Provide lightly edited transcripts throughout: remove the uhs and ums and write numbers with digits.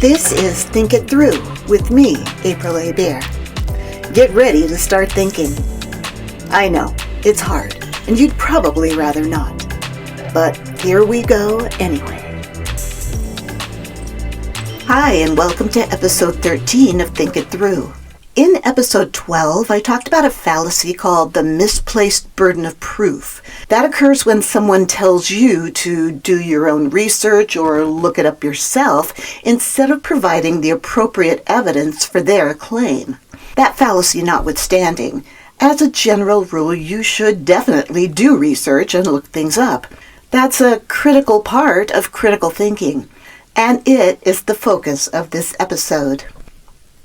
This is Think It Through with me, April A. Bear. Get ready to start thinking. I know, it's hard, and you'd probably rather not. But here we go anyway. Hi, and welcome to episode 13 of Think It Through. In episode 12, I talked about a fallacy called the misplaced burden of proof. That occurs when someone tells you to do your own research or look it up yourself instead of providing the appropriate evidence for their claim. That fallacy notwithstanding, as a general rule, you should definitely do research and look things up. That's a critical part of critical thinking, and it is the focus of this episode.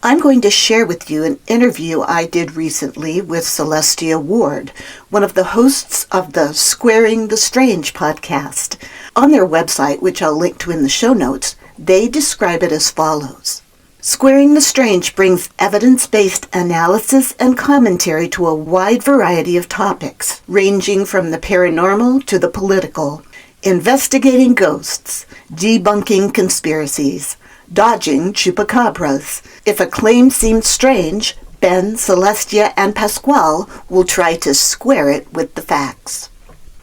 I'm going to share with you an interview I did recently with Celestia Ward, one of the hosts of the Squaring the Strange podcast. On their website, which I'll link to in the show notes, they describe it as follows. Squaring the Strange brings evidence-based analysis and commentary to a wide variety of topics, ranging from the paranormal to the political, investigating ghosts, debunking conspiracies, dodging chupacabras. If a claim seems strange, Ben, Celestia, and Pasquale will try to square it with the facts.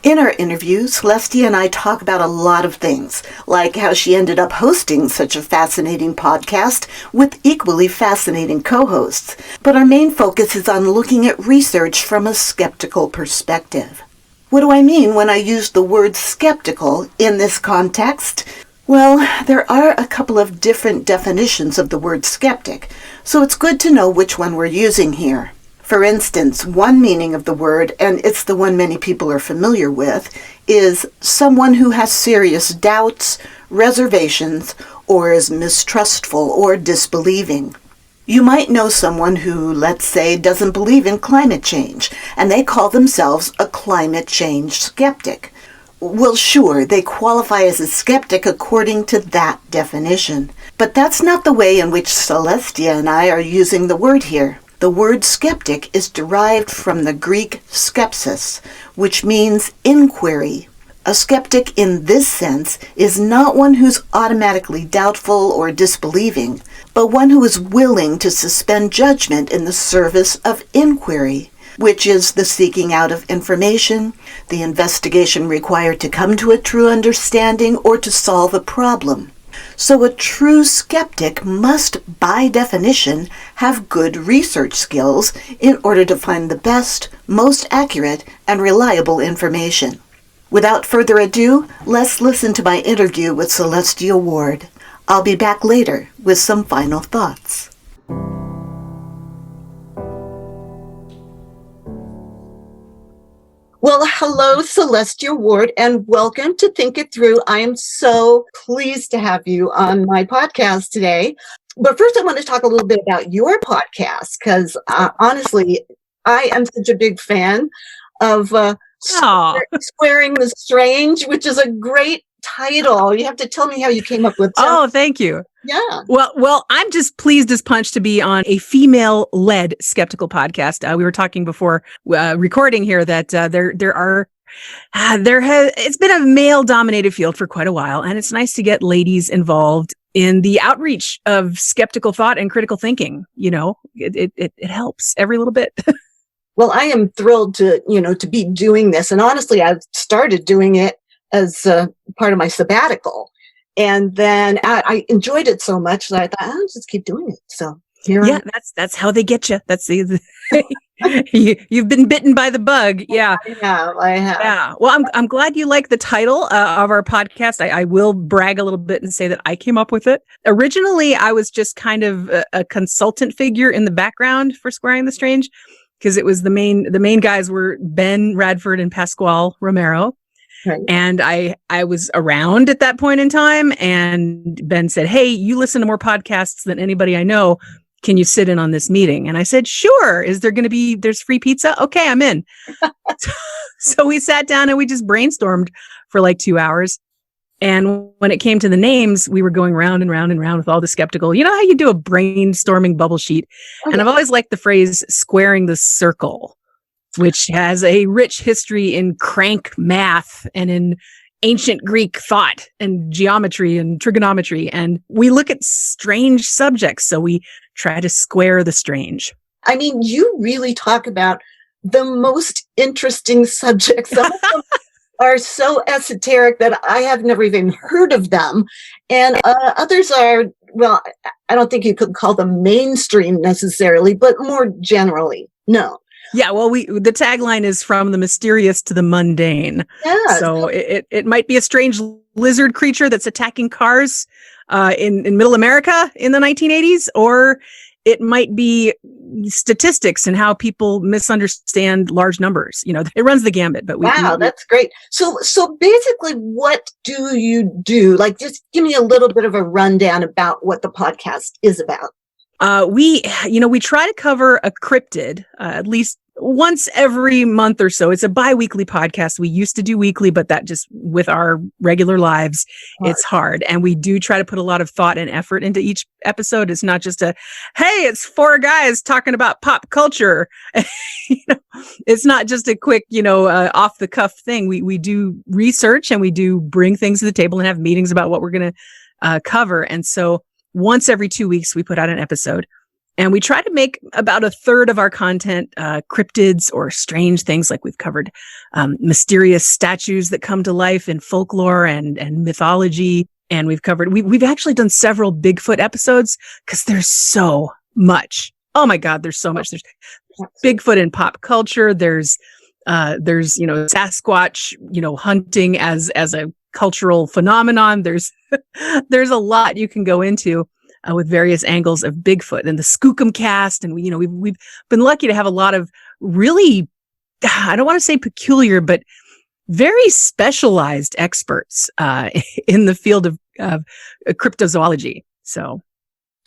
In our interview, Celestia and I talk about a lot of things, like how she ended up hosting such a fascinating podcast with equally fascinating co-hosts, but our main focus is on looking at research from a skeptical perspective. What do I mean when I use the word skeptical in this context? Well, there are a couple of different definitions of the word skeptic, so it's good to know which one we're using here. For instance, one meaning of the word, and it's the one many people are familiar with, is someone who has serious doubts, reservations, or is mistrustful or disbelieving. You might know someone who, let's say, doesn't believe in climate change, and they call themselves a climate change skeptic. Well, sure, they qualify as a skeptic according to that definition. But that's not the way in which Celestia and I are using the word here. The word skeptic is derived from the Greek skepsis, which means inquiry. A skeptic in this sense is not one who's automatically doubtful or disbelieving, but one who is willing to suspend judgment in the service of inquiry, which is the seeking out of information, the investigation required to come to a true understanding or to solve a problem. So a true skeptic must, by definition, have good research skills in order to find the best, most accurate, and reliable information. Without further ado, let's listen to my interview with Celestia Ward. I'll be back later with some final thoughts. Well, hello, Celestia Ward, and welcome to Think It Through. I am so pleased to have you on my podcast today. But first, I want to talk a little bit about your podcast, because honestly, I am such a big fan of Squaring the Strange, which is a great title. You have to tell me how you came up with that. Oh, thank you. Yeah. Well, I'm just pleased as punch to be on a female-led skeptical podcast. We were talking before recording here that it's been a male-dominated field for quite a while, and it's nice to get ladies involved in the outreach of skeptical thought and critical thinking. You know, it helps every little bit. Well, I am thrilled to be doing this, and honestly, I've started doing it as part of my sabbatical. And then I enjoyed it so much that I thought, I'll just keep doing it. So here, that's how they get you. That's you've been bitten by the bug. Yeah, I have. Yeah. Well, I'm glad you like the title of our podcast. I will brag a little bit and say that I came up with it. Originally, I was just kind of a consultant figure in the background for Squaring the Strange, because it was the main guys were Ben Radford and Pasquale Romero. Right. And I was around at that point in time, and Ben said, "Hey, you listen to more podcasts than anybody I know. Can you sit in on this meeting?" And I said, "Sure. There's free pizza? Okay, I'm in." So we sat down and we just brainstormed for like 2 hours. And when it came to the names, we were going round and round and round with all the skeptical. You know how you do a brainstorming bubble sheet? Okay. And I've always liked the phrase squaring the circle, which has a rich history in crank math and in ancient Greek thought and geometry and trigonometry. And we look at strange subjects. So we try to square the strange. I mean, you really talk about the most interesting subjects. Some of them are so esoteric that I have never even heard of them. And others are, well, I don't think you could call them mainstream necessarily, but more generally, no. Yeah, well, the tagline is from the mysterious to the mundane. Yeah. So it might be a strange lizard creature that's attacking cars in Middle America in the 1980s, or it might be statistics and how people misunderstand large numbers. You know, it runs the gambit. But that's great. So basically, what do you do? Like, just give me a little bit of a rundown about what the podcast is about. We try to cover a cryptid at least once every month or so. It's a bi-weekly podcast. We used to do weekly, but that just with our regular lives, it's hard. And we do try to put a lot of thought and effort into each episode. It's not just hey, it's 4 guys talking about pop culture. It's not just a quick, off the cuff thing. We do research and we do bring things to the table and have meetings about what we're going to cover. And so once every 2 weeks, we put out an episode. And we try to make about a third of our content cryptids or strange things, like we've covered mysterious statues that come to life in folklore and mythology. And we've actually done several Bigfoot episodes because there's so much. Oh my God, there's so much. There's Bigfoot in pop culture. There's Sasquatch, hunting as a cultural phenomenon. There's a lot you can go into. With various angles of Bigfoot and the Skookum cast. And we've been lucky to have a lot of really, I don't want to say peculiar, but very specialized experts in the field of cryptozoology. So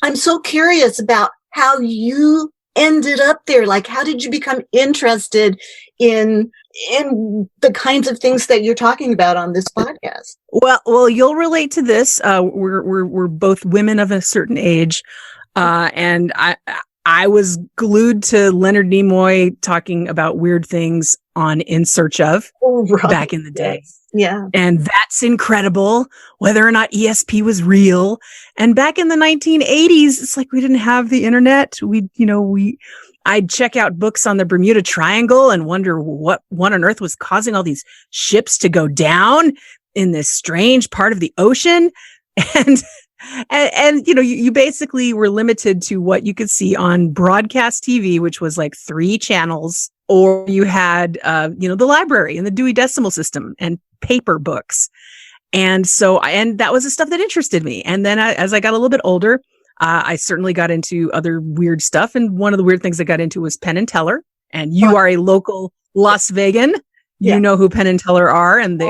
I'm so curious about how you ended up there. Like, how did you become interested in the kinds of things that you're talking about on this podcast? Well, you'll relate to this. We're both women of a certain age, and I was glued to Leonard Nimoy talking about weird things on In Search Of back in the day. Yeah. And that's incredible, whether or not ESP was real. And back in the 1980s, it's like we didn't have the internet. I'd check out books on the Bermuda Triangle and wonder what on earth was causing all these ships to go down in this strange part of the ocean. And you basically were limited to what you could see on broadcast TV, which was like 3 channels, or you had, the library and the Dewey Decimal System and paper books. And that was the stuff that interested me. And then as I got a little bit older, I certainly got into other weird stuff. And one of the weird things I got into was Penn and Teller. And you are a local Las Vegan. You know who Penn and Teller are. And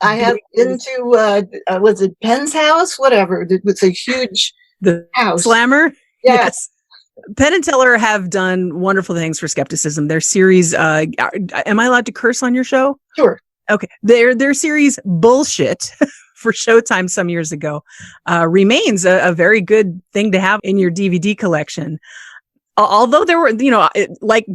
I have been to, was it Penn's house? Whatever. It was a huge house. Slammer? Yes. Penn and Teller have done wonderful things for skepticism. Their series, am I allowed to curse on your show? Sure. Okay. Their series Bullshit for Showtime some years ago remains a very good thing to have in your DVD collection. Although there were, like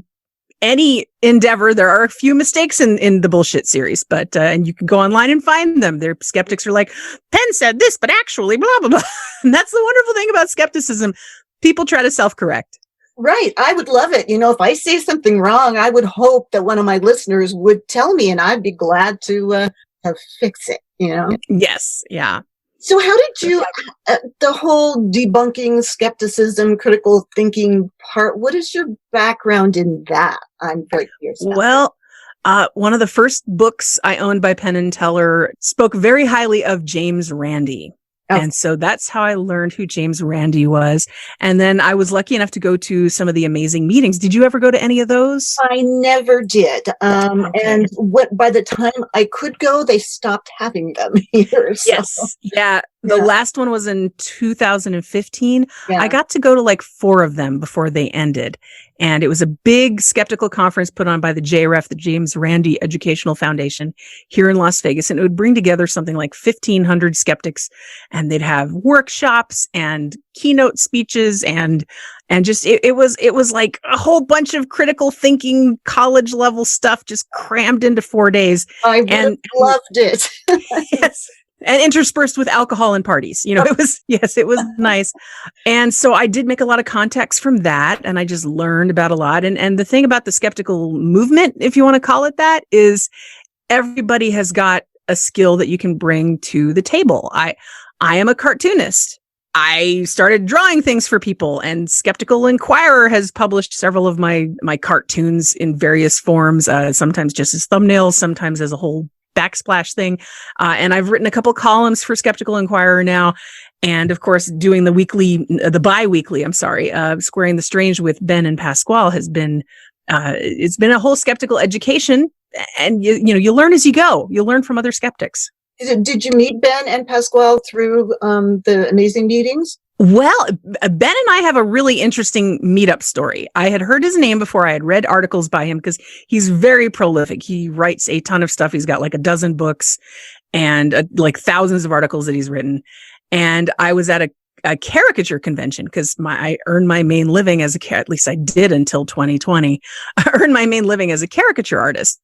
any endeavor, there are a few mistakes in the Bullshit series, but and you can go online and find them. Their skeptics are like, Penn said this, but actually blah, blah, blah. And that's the wonderful thing about skepticism. People try to self-correct. Right. I would love it. If I say something wrong, I would hope that one of my listeners would tell me, and I'd be glad to fix it, Yes. Yeah. So how did you, the whole debunking skepticism, critical thinking part, what is your background in that? I'm very curious. Well, one of the first books I owned by Penn and Teller spoke very highly of James Randi. Oh. And so that's how I learned who James Randi was. And then I was lucky enough to go to some of the amazing meetings. Did you ever go to any of those? I never did. Okay. And by the time I could go, they stopped having them here. So. Yes. Yeah. The last one was in 2015. Yeah. I got to go to like 4 of them before they ended. And it was a big skeptical conference put on by the JREF, the James Randi Educational Foundation, here in Las Vegas. And it would bring together something like 1,500 skeptics. And they'd have workshops and keynote speeches. And And just, it was like a whole bunch of critical thinking, college level stuff just crammed into 4 days. I loved it. Yes. And interspersed with alcohol and parties. It was nice. And so I did make a lot of contacts from that. And I just learned about a lot. And the thing about the skeptical movement, if you want to call it that, is everybody has got a skill that you can bring to the table. I am a cartoonist. I started drawing things for people, and Skeptical Inquirer has published several of my cartoons in various forms, sometimes just as thumbnails, sometimes as a whole backsplash thing. And I've written a couple columns for Skeptical Inquirer now. And of course, doing the bi-weekly, Squaring the Strange with Ben and Pasquale has been, it's been a whole skeptical education. And you learn as you go. You learn from other skeptics. Did you meet Ben and Pasquale through the amazing meetings? Well, Ben and I have a really interesting meetup story. I had heard his name before. I had read articles by him because he's very prolific. He writes a ton of stuff. He's got like a dozen books and like thousands of articles that he's written. And I was at a caricature convention because I earned my main living at least I did until 2020. I earned my main living as a caricature artist.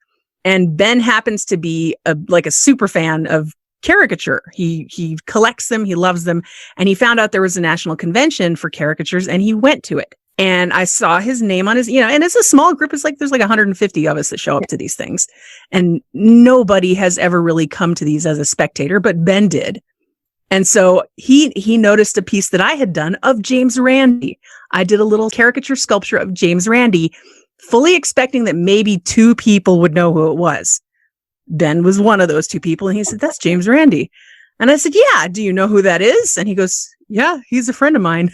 And Ben happens to be a super fan of caricature. He collects them. He loves them. And he found out there was a national convention for caricatures and he went to it. And I saw his name on his, and it's a small group. It's like, there's like 150 of us that show up to these things. And nobody has ever really come to these as a spectator, but Ben did. And so he noticed a piece that I had done of James Randi. I did a little caricature sculpture of James Randi, fully expecting that maybe 2 people would know who it was. Ben was one of those 2 people. And he said, "That's James Randi." And I said, "Yeah, do you know who that is?" And he goes, "Yeah, he's a friend of mine."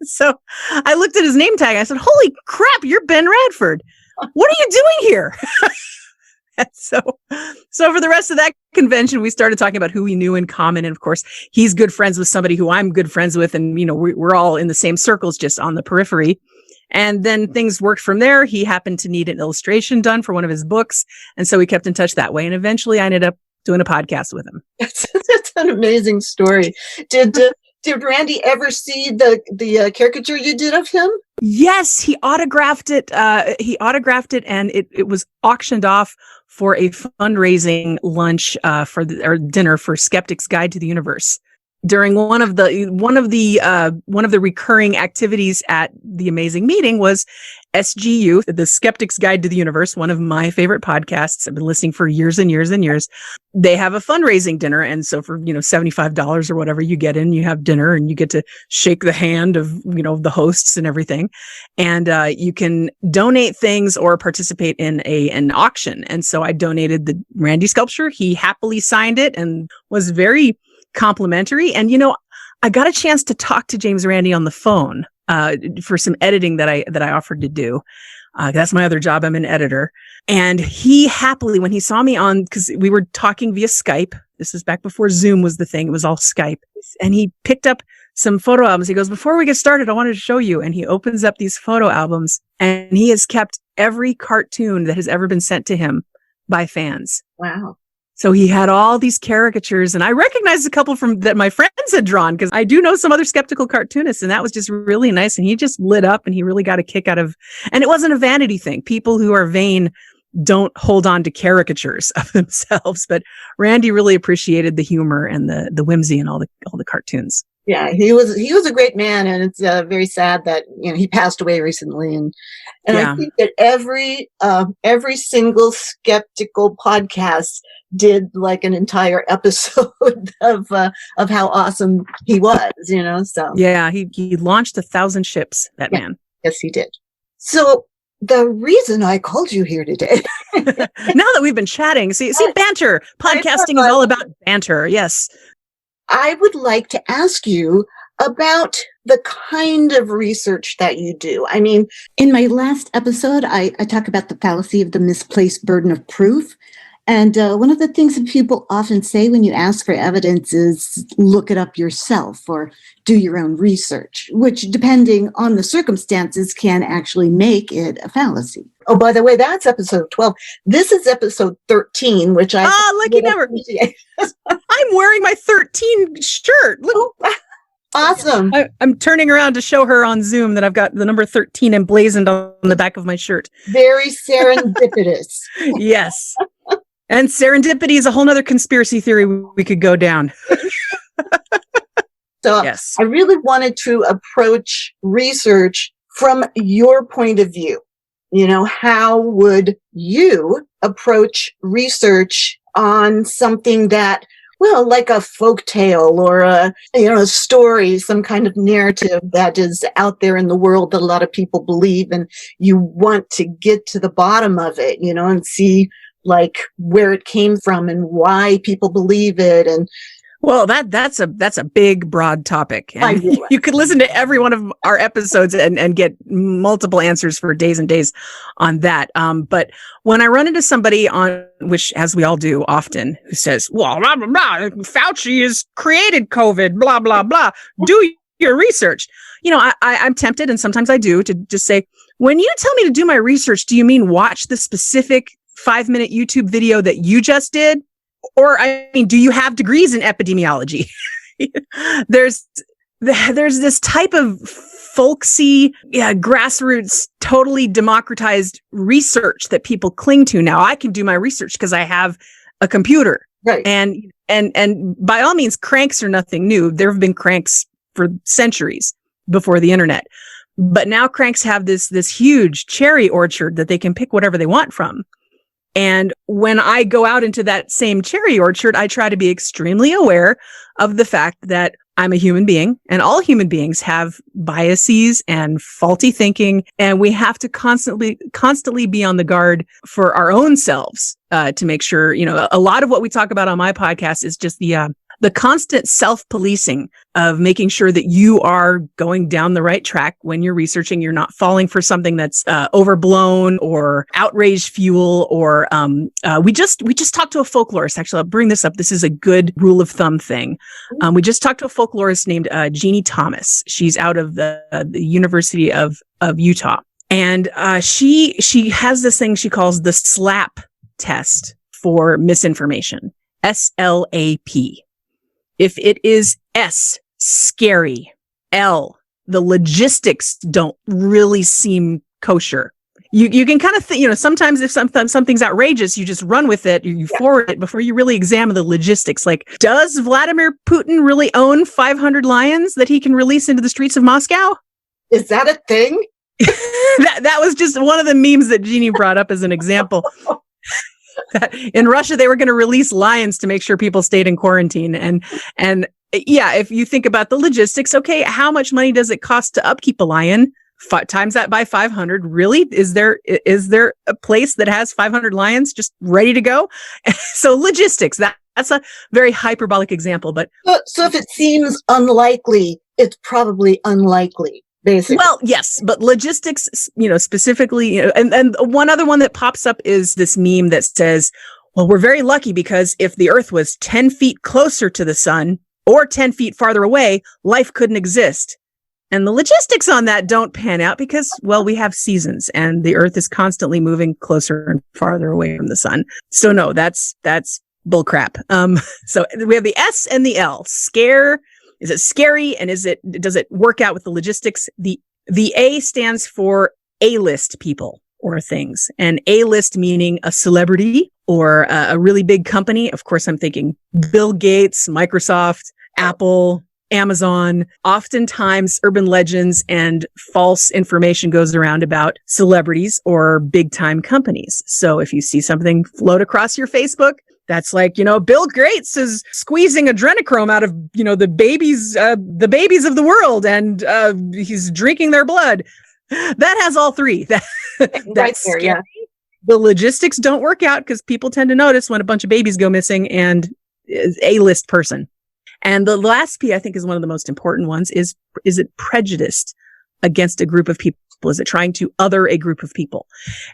So I looked at his name tag. I said, "Holy crap, you're Ben Radford. What are you doing here?" And so for the rest of that convention, we started talking about who we knew in common. And of course, he's good friends with somebody who I'm good friends with. And, we're all in the same circles, just on the periphery. And then things worked from there. He happened to need an illustration done for one of his books. And so we kept in touch that way. And eventually I ended up doing a podcast with him. That's an amazing story. Did Randy ever see the caricature you did of him? Yes, he autographed it. And it was auctioned off for a fundraising lunch or dinner for Skeptic's Guide to the Universe. During one of the recurring activities at the amazing meeting was SGU, the Skeptic's Guide to the Universe, one of my favorite podcasts. I've been listening for years and years and years. They have a fundraising dinner. And so for, $75 or whatever, you get in, you have dinner and you get to shake the hand of, the hosts and everything. And, you can donate things or participate in an auction. And so I donated the Randy sculpture. He happily signed it and was very complimentary. And, I got a chance to talk to James Randi on the phone, for some editing that I offered to do. That's my other job. I'm an editor. And he happily, when he saw me because we were talking via Skype, this is back before Zoom was the thing. It was all Skype. And he picked up some photo albums. He goes, "Before we get started, I wanted to show you." And he opens up these photo albums and he has kept every cartoon that has ever been sent to him by fans. Wow. So he had all these caricatures, and I recognized a couple that my friends had drawn because I do know some other skeptical cartoonists, and that was just really nice. And he just lit up and he really got a kick out of, and it wasn't a vanity thing. People who are vain don't hold on to caricatures of themselves, but Randy really appreciated the humor and the whimsy and all the cartoons. Yeah, he was a great man, and it's very sad that he passed away recently. And yeah. I think that every single skeptical podcast did like an entire episode of how awesome he was. So yeah, he launched 1,000 ships. That man. Yes, he did. So the reason I called you here today. Now that we've been chatting, see banter. Podcasting is all about banter. Yes. I would like to ask you about the kind of research that you do. I mean, in my last episode, I talk about the fallacy of the misplaced burden of proof. And one of the things that people often say when you ask for evidence is look it up yourself or do your own research, which, depending on the circumstances, can actually make it a fallacy. Oh, by the way, that's episode 12. This is episode 13, which lucky number. I'm wearing my 13 shirt. Look. Awesome. I'm turning around to show her on Zoom that I've got the number 13 emblazoned on the back of my shirt. Very serendipitous. Yes. And serendipity is a whole nother conspiracy theory we could go down. So yes. I really wanted to approach research from your point of view. You know, how would you approach research on something that, well, like a folk tale or a story, some kind of narrative that is out there in the world that a lot of people believe, and you want to get to the bottom of it, and see like where it came from and why people believe it. And well, that's a big, broad topic. And you could listen to every one of our episodes and get multiple answers for days and days on that. But when I run into somebody which, as we all do often, who says, well, blah, blah, blah, Fauci has created COVID, blah, blah, blah, do your research. I'm tempted, and sometimes I do, to just say, when you tell me to do my research, do you mean watch the specific 5-minute YouTube video that you just did? Or, do you have degrees in epidemiology? There's this type of folksy, grassroots, totally democratized research that people cling to now. I can do my research because I have a computer. Right. And by all means, cranks are nothing new. There have been cranks for centuries before the internet. But now cranks have this huge cherry orchard that they can pick whatever they want from. And when I go out into that same cherry orchard, I try to be extremely aware of the fact that I'm a human being, and all human beings have biases and faulty thinking. And we have to constantly be on the guard for our own selves, to make sure, a lot of what we talk about on my podcast is just the constant self-policing of making sure that you are going down the right track when you're researching. You're not falling for something that's overblown or outrage fuel. Or we just talked to a folklorist. Actually, I'll bring this up. This is a good rule of thumb thing. We just talked to a folklorist named Jeannie Thomas. She's out of the University of Utah, and she has this thing she calls the SLAP test for misinformation. SLAP. If it is S, scary, L, the logistics don't really seem kosher. You can kind of sometimes if something's outrageous, you just run with it, you forward it before you really examine the logistics. Like, does Vladimir Putin really own 500 lions that he can release into the streets of Moscow? Is that a thing? that was just one of the memes that Jeannie brought up as an example. In Russia, they were going to release lions to make sure people stayed in quarantine. And if you think about the logistics, okay, how much money does it cost to upkeep a lion? Times that by 500. Really? Is there a place that has 500 lions just ready to go? So logistics, that's a very hyperbolic example. But so if it seems unlikely, it's probably unlikely. Basically. Well, yes, but logistics, specifically, and one other one that pops up is this meme that says, well, we're very lucky because if the Earth was 10 feet closer to the sun or 10 feet farther away, life couldn't exist. And the logistics on that don't pan out because, well, we have seasons and the Earth is constantly moving closer and farther away from the sun. So no, that's bull crap. So we have the S and the L. Scare. Is it scary? And does it work out with the logistics? The A stands for A-list people or things, and A-list meaning a celebrity or a really big company. Of course, I'm thinking Bill Gates, Microsoft, Apple, Amazon. Oftentimes urban legends and false information goes around about celebrities or big time companies. So if you see something float across your Facebook, that's like, Bill Gates is squeezing adrenochrome out of, the babies of the world, and he's drinking their blood. That has all three. That's right there, scary. Yeah. The logistics don't work out because people tend to notice when a bunch of babies go missing and is A-list person. And the last P, I think, is one of the most important ones. Is it prejudiced against a group of people? Is it trying to other a group of people?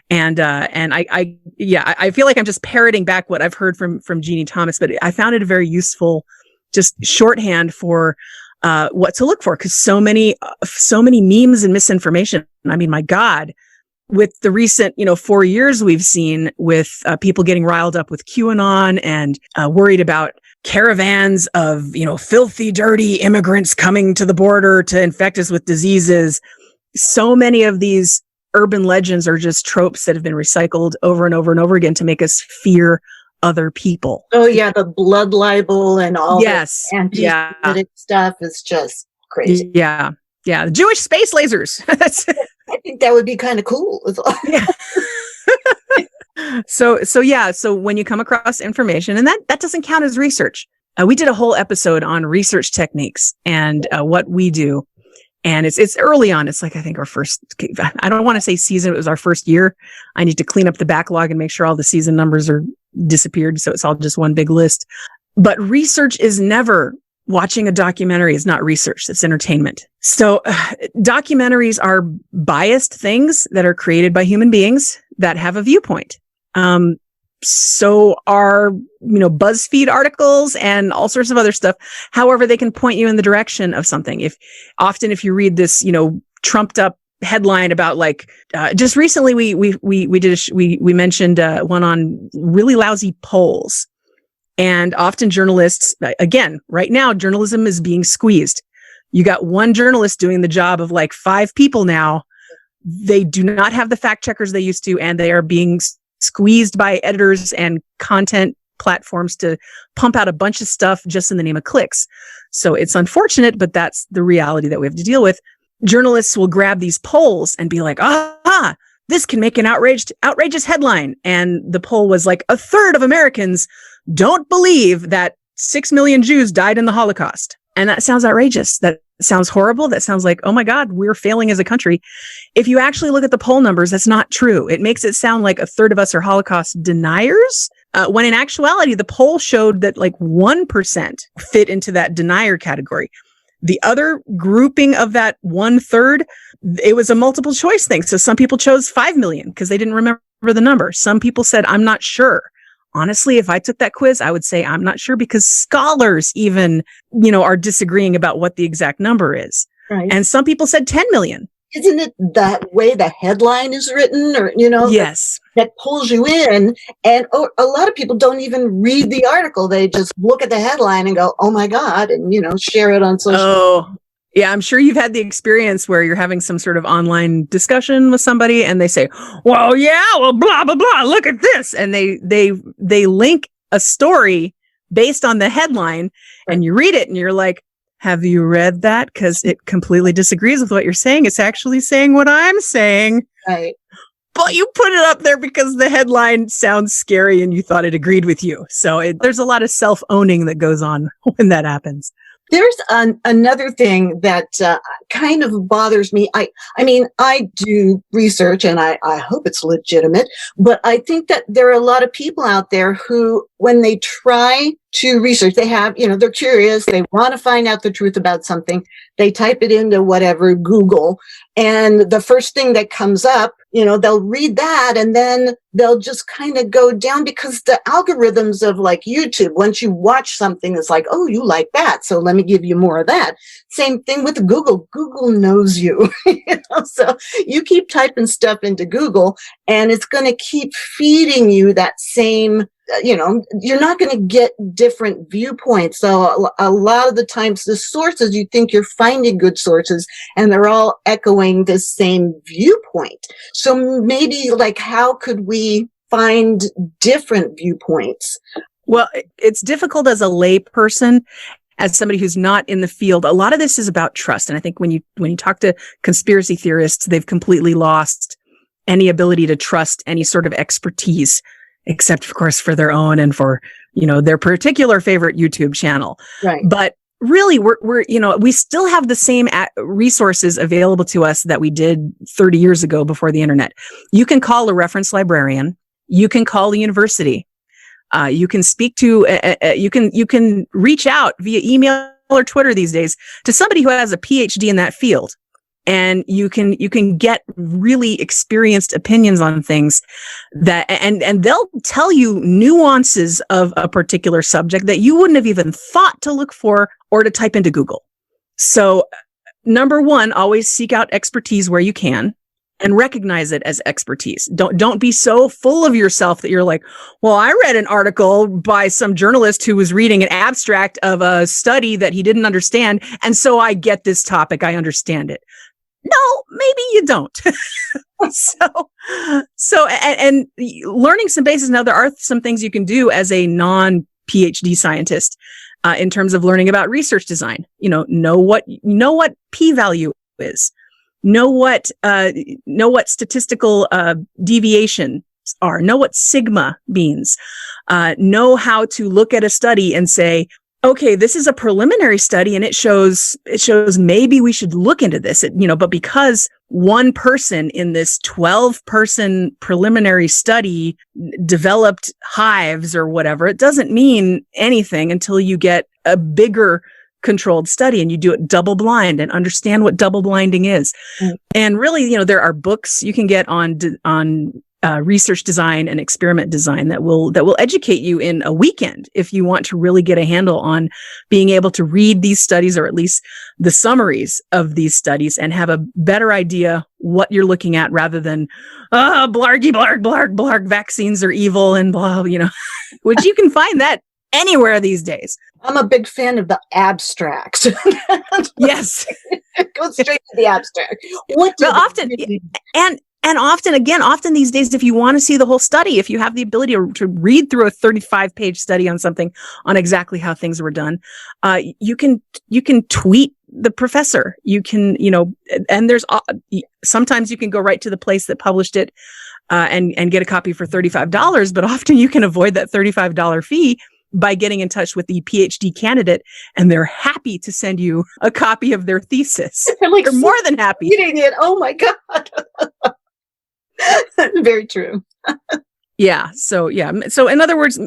And I feel like I'm just parroting back what I've heard from Jeannie Thomas, but I found it a very useful, just shorthand for what to look for, because so many memes and misinformation. I mean, my God, with the recent, 4 years we've seen with people getting riled up with QAnon and worried about caravans of, filthy, dirty immigrants coming to the border to infect us with diseases. So many of these urban legends are just tropes that have been recycled over and over and over again to make us fear other people. Oh yeah, the blood libel and all yes. the anti-Semitic stuff is just crazy. Yeah. The Jewish space lasers. I think that would be kind of cool. Yeah. So when you come across information, and that doesn't count as research. We did a whole episode on research techniques and what we do. And it's early on. It's like, I think our first, I don't want to say season. It was our first year. I need to clean up the backlog and make sure all the season numbers are disappeared. So it's all just one big list. But research is never, watching a documentary is not research. It's entertainment. So documentaries are biased things that are created by human beings that have a viewpoint. So are, BuzzFeed articles and all sorts of other stuff. However, they can point you in the direction of something. If you read this, trumped up headline about just recently we mentioned one on really lousy polls. And often journalists, again, right now, journalism is being squeezed. You got one journalist doing the job of 5 people now. They do not have the fact checkers they used to, and they are being squeezed by editors and content platforms to pump out a bunch of stuff just in the name of clicks. So it's unfortunate, but that's the reality that we have to deal with. Journalists will grab these polls and be like, this can make an outrageous headline. And the poll was a third of Americans don't believe that 6 million Jews died in the Holocaust. And that sounds outrageous. That sounds horrible. That sounds like, oh my God, we're failing as a country. If you actually look at the poll numbers, that's not true. It makes it sound like a third of us are Holocaust deniers, when in actuality, the poll showed that 1% fit into that denier category. The other grouping of that 1/3, it was a multiple choice thing. So some people chose 5 million because they didn't remember the number. Some people said, I'm not sure. Honestly, if I took that quiz, I would say I'm not sure because scholars even, are disagreeing about what the exact number is. Right. And some people said 10 million. Isn't it that way the headline is written or, yes, that pulls you in? And a lot of people don't even read the article. They just look at the headline and go, oh my God, and, share it on social media. Yeah, I'm sure you've had the experience where you're having some sort of online discussion with somebody and they say, blah, blah, blah, look at this. And they link a story based on the headline and you read it and you're like, have you read that? Because it completely disagrees with what you're saying. It's actually saying what I'm saying. Right. But you put it up there because the headline sounds scary and you thought it agreed with you. So there's a lot of self-owning that goes on when that happens. There's another thing that kind of bothers me. I mean, I do research and I hope it's legitimate, but I think that there are a lot of people out there who, when they try to research, they have, they're curious, they want to find out the truth about something, they type it into whatever, Google, and the first thing that comes up, they'll read that and then they'll just kind of go down because the algorithms of YouTube, once you watch something, it's like, oh, you like that, so let me give you more of that. Same thing with Google. Google knows you, so you keep typing stuff into Google and it's going to keep feeding you that same, you're not going to get different viewpoints. So a lot of the times the sources, you think you're finding good sources and they're all echoing the same viewpoint. So maybe how could we find different viewpoints? Well, it's difficult as a lay person, as somebody who's not in the field. A lot of this is about trust. And I think when you talk to conspiracy theorists, they've completely lost any ability to trust any sort of expertise, except of course for their own and for, their particular favorite YouTube channel. Right. But really we still have the same resources available to us that we did 30 years ago before the internet. You can call a reference librarian. You can call a university. You can speak to, you can reach out via email or Twitter these days to somebody who has a PhD in that field. And you can get really experienced opinions on things and they'll tell you nuances of a particular subject that you wouldn't have even thought to look for or to type into Google. So number one, always seek out expertise where you can. and recognize it as expertise. Don't be so full of yourself that you're like, well, I read an article by some journalist who was reading an abstract of a study that he didn't understand, and so I get this topic, I understand it. No, maybe you don't. And learning some basics. Now, there are some things you can do as a non-PhD scientist in terms of learning about research design. Know what p-value is. Know what statistical deviations are. Know what sigma means. Know how to look at a study and say, okay, this is a preliminary study and it shows maybe we should look into this, but because one person in this 12-person preliminary study developed hives or whatever, it doesn't mean anything until you get a bigger controlled study and you do it double blind and understand what double blinding is. And really, there are books you can get on research design and experiment design that will educate you in a weekend if you want to really get a handle on being able to read these studies, or at least the summaries of these studies, and have a better idea what you're looking at, rather than blargy blarg blarg blarg, vaccines are evil and blah, which you can find that anywhere these days. I'm a big fan of the abstracts. Yes. Go straight to the abstract. Often these days, if you want to see the whole study, if you have the ability to read through a 35-page study on something, on exactly how things were done, you can tweet the professor. You can, and there's sometimes you can go right to the place that published it and get a copy for $35. But often you can avoid that $35 fee by getting in touch with the PhD candidate, and they're happy to send you a copy of their thesis. They're more than happy. Reading it. Oh my God. Very true. Yeah. So in other words,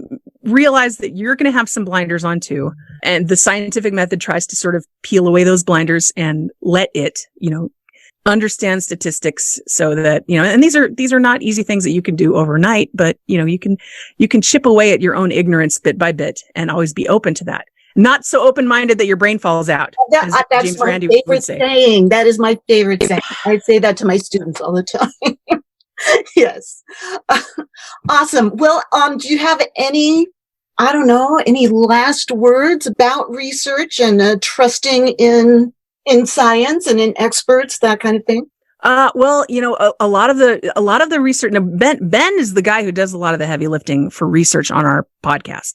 realize that you're going to have some blinders on too. And the scientific method tries to sort of peel away those blinders and let it, understand statistics, so that, and these are not easy things that you can do overnight, but you can chip away at your own ignorance bit by bit and always be open to that. Not so open-minded that your brain falls out. That's James my Randi favorite saying. That is my favorite saying. I say that to my students all the time. Yes. Awesome. Well, do you have any last words about research and trusting in science and in experts, that kind of thing? Well, a lot of the research. Now, Ben is the guy who does a lot of the heavy lifting for research on our podcast.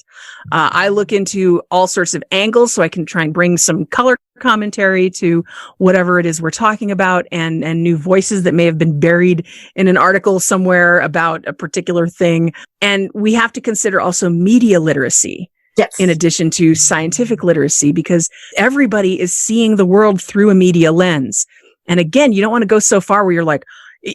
I look into all sorts of angles so I can try and bring some color commentary to whatever it is we're talking about, and new voices that may have been buried in an article somewhere about a particular thing. And we have to consider also media literacy. Yes. In addition to scientific literacy, because everybody is seeing the world through a media lens. And again, you don't want to go so far where you're like,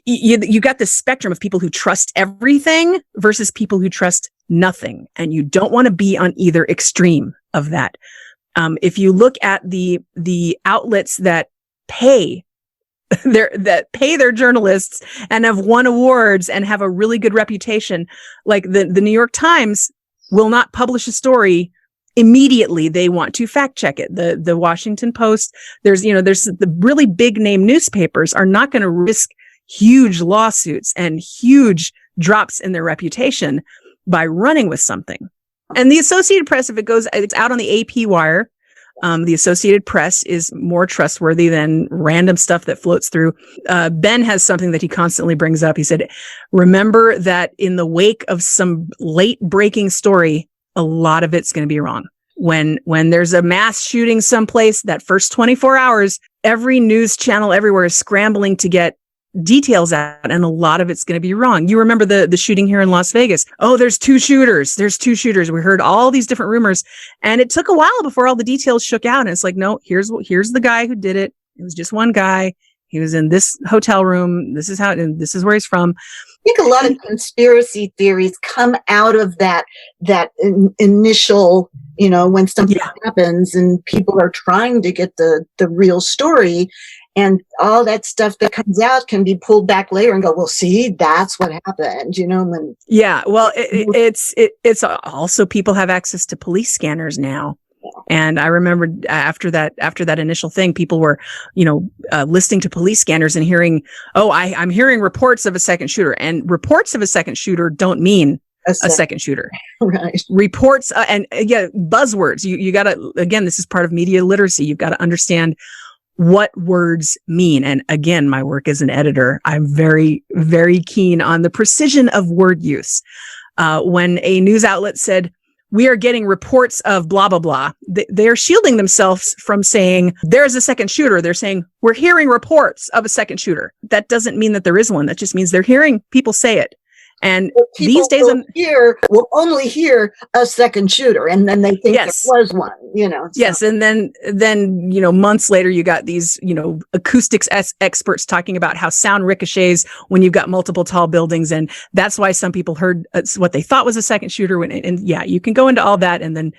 you got this spectrum of people who trust everything versus people who trust nothing. And you don't want to be on either extreme of that. If you look at the outlets that pay their journalists and have won awards and have a really good reputation, like the New York Times will not publish a story immediately. They want to fact check it. The Washington Post, there's the really big name newspapers are not going to risk huge lawsuits and huge drops in their reputation by running with something. And the Associated Press, if it's out on the AP wire, the Associated Press is more trustworthy than random stuff that floats through. Ben has something that he constantly brings up. He said, remember that in the wake of some late breaking story, a lot of it's going to be wrong. When there's a mass shooting someplace, that first 24 hours, every news channel everywhere is scrambling to get details out, and a lot of it's going to be wrong. You remember the shooting here in Las Vegas. Oh, there's two shooters. We heard all these different rumors, and it took a while before all the details shook out. And it's like, no, here's the guy who did it. It was just one guy. He was in this hotel room. This is where he's from. I think a lot of conspiracy theories come out of that initial, when something happens and people are trying to get the real story, and all that stuff that comes out can be pulled back later and go, well, see, that's what happened, when. Yeah. Well, it's also, people have access to police scanners now. And I remember after that initial thing, people were, listening to police scanners and hearing, I'm hearing reports of a second shooter, and reports of a second shooter don't mean a second shooter. Right. Reports buzzwords. You got to, again, this is part of media literacy. You've got to understand what words mean. And again, my work as an editor, I'm very, very keen on the precision of word use. When a news outlet said, we are getting reports of blah, blah, blah, they're shielding themselves from saying there's a second shooter. They're saying we're hearing reports of a second shooter. That doesn't mean that there is one. That just means they're hearing people say it. And these days will only hear a second shooter, and then they think there was one, So. Yes. And then, months later, you got these, acoustics experts talking about how sound ricochets when you've got multiple tall buildings. And that's why some people heard what they thought was a second shooter. And you can go into all that. And then,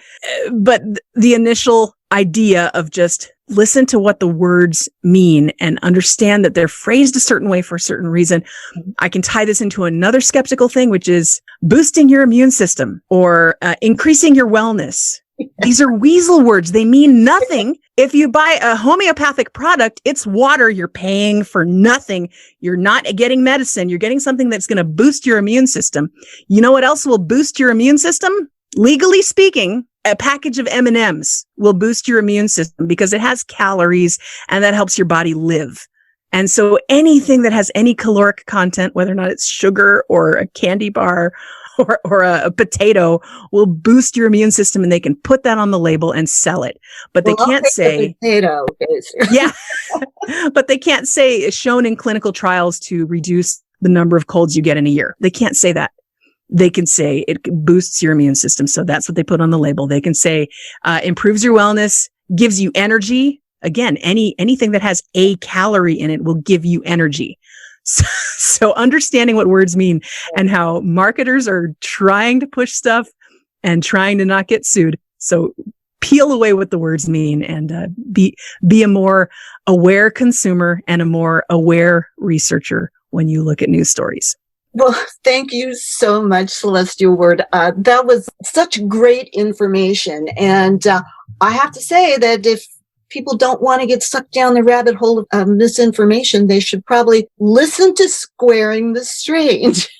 but the initial idea of just listen to what the words mean and understand that they're phrased a certain way for a certain reason. I can tie this into another skeptical thing, which is boosting your immune system or increasing your wellness. These are weasel words. They mean nothing. If you buy a homeopathic product, it's water. You're paying for nothing. You're not getting medicine. You're getting something that's going to boost your immune system. You know what else will boost your immune system? Legally speaking, a package of M&Ms will boost your immune system because it has calories and that helps your body live. And so anything that has any caloric content, whether or not it's sugar or a candy bar or a potato, will boost your immune system, and they can put that on the label and sell it. But they can't say potato. Yeah. But they can't say it's shown in clinical trials to reduce the number of colds you get in a year. They can't say that. They can say it boosts your immune system. So that's what they put on the label. They can say, improves your wellness, gives you energy. Again, anything that has a calorie in it will give you energy. So understanding what words mean and how marketers are trying to push stuff and trying to not get sued. So peel away what the words mean and be a more aware consumer and a more aware researcher when you look at news stories. Well, thank you so much, Celestia Ward. That was such great information. And I have to say that if people don't want to get sucked down the rabbit hole of misinformation, they should probably listen to Squaring the Strange.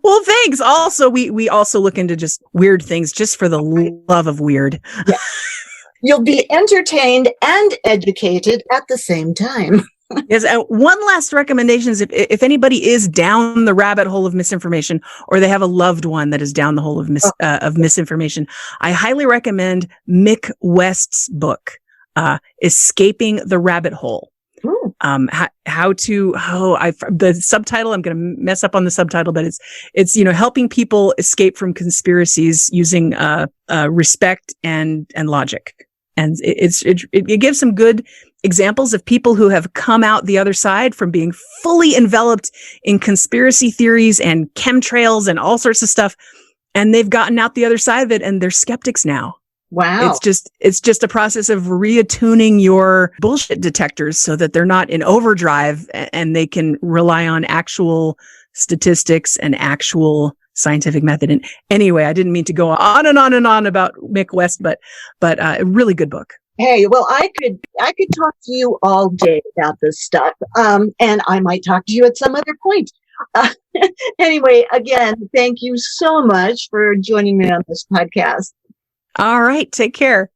Well, thanks. Also, we also look into just weird things just for the love of weird. Yeah. You'll be entertained and educated at the same time. Yes. And one last recommendation is if anybody is down the rabbit hole of misinformation, or they have a loved one that is down the hole of misinformation, I highly recommend Mick West's book, Escaping the Rabbit Hole. The subtitle, I'm going to mess up on the subtitle, but it's helping people escape from conspiracies using respect and logic. And it gives some good examples of people who have come out the other side from being fully enveloped in conspiracy theories and chemtrails and all sorts of stuff. And they've gotten out the other side of it and they're skeptics now. Wow. It's just a process of reattuning your bullshit detectors so that they're not in overdrive and they can rely on actual statistics and actual scientific method. And anyway, I didn't mean to go on and on and on about Mick West, but a really good book. Hey, well, I could talk to you all day about this stuff. And I might talk to you at some other point. Anyway, again, thank you so much for joining me on this podcast. All right. Take care.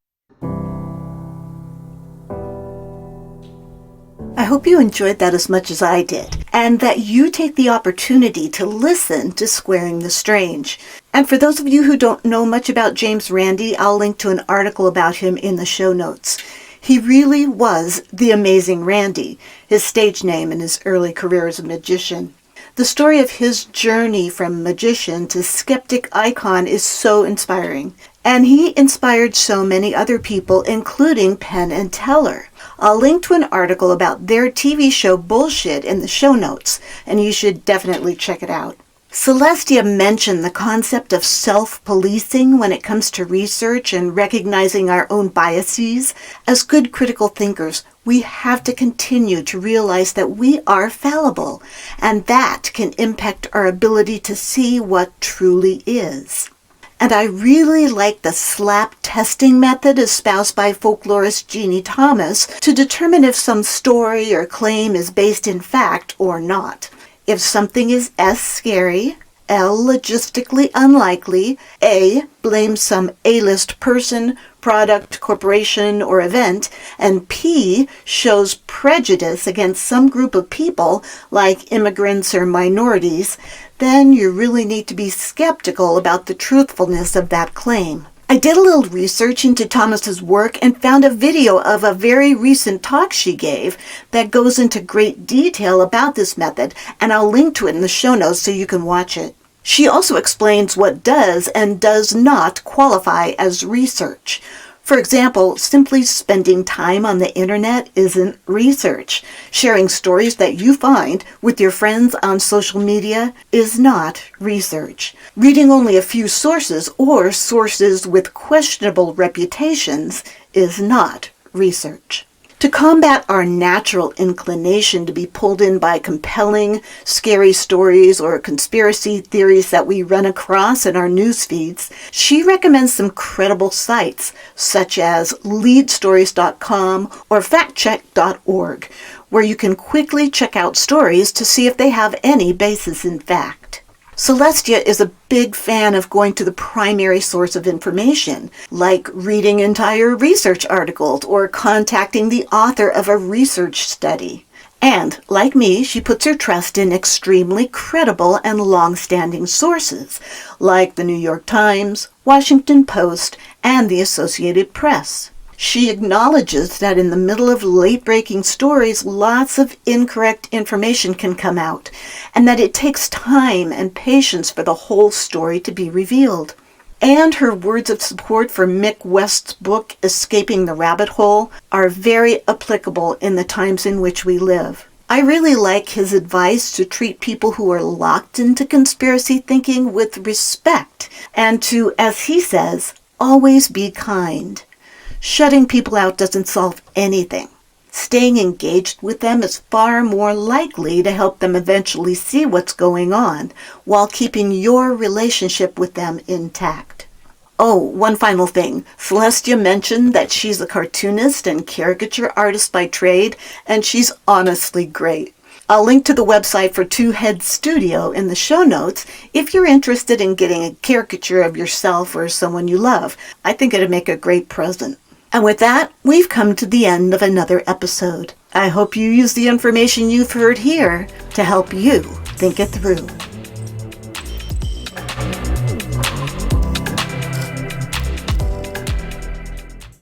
I hope you enjoyed that as much as I did, and that you take the opportunity to listen to Squaring the Strange. And for those of you who don't know much about James Randi, I'll link to an article about him in the show notes. He really was the Amazing Randi, his stage name in his early career as a magician. The story of his journey from magician to skeptic icon is so inspiring, and he inspired so many other people, including Penn and Teller. I'll link to an article about their TV show Bullshit in the show notes, and you should definitely check it out. Celestia mentioned the concept of self-policing when it comes to research and recognizing our own biases. As good critical thinkers, we have to continue to realize that we are fallible, and that can impact our ability to see what truly is. And I really like the slap testing method espoused by folklorist Jeannie Thomas to determine if some story or claim is based in fact or not. If something is S, scary, L, logistically unlikely, A, blames some A-list person, product, corporation, or event, and P, shows prejudice against some group of people, like immigrants or minorities, then you really need to be skeptical about the truthfulness of that claim. I did a little research into Thomas's work and found a video of a very recent talk she gave that goes into great detail about this method, and I'll link to it in the show notes so you can watch it. She also explains what does and does not qualify as research. For example, simply spending time on the internet isn't research. Sharing stories that you find with your friends on social media is not research. Reading only a few sources or sources with questionable reputations is not research. To combat our natural inclination to be pulled in by compelling, scary stories or conspiracy theories that we run across in our news feeds, she recommends some credible sites such as leadstories.com or factcheck.org, where you can quickly check out stories to see if they have any basis in fact. Celestia is a big fan of going to the primary source of information, like reading entire research articles or contacting the author of a research study. And, like me, she puts her trust in extremely credible and long-standing sources, like the New York Times, Washington Post, and the Associated Press. She acknowledges that in the middle of late-breaking stories, lots of incorrect information can come out, and that it takes time and patience for the whole story to be revealed. And her words of support for Mick West's book, Escaping the Rabbit Hole, are very applicable in the times in which we live. I really like his advice to treat people who are locked into conspiracy thinking with respect, and to, as he says, always be kind. Shutting people out doesn't solve anything. Staying engaged with them is far more likely to help them eventually see what's going on, while keeping your relationship with them intact. Oh, one final thing. Celestia mentioned that she's a cartoonist and caricature artist by trade, and she's honestly great. I'll link to the website for Two Heads Studio in the show notes if you're interested in getting a caricature of yourself or someone you love. I think it'd make a great present. And with that, we've come to the end of another episode. I hope you use the information you've heard here to help you think it through.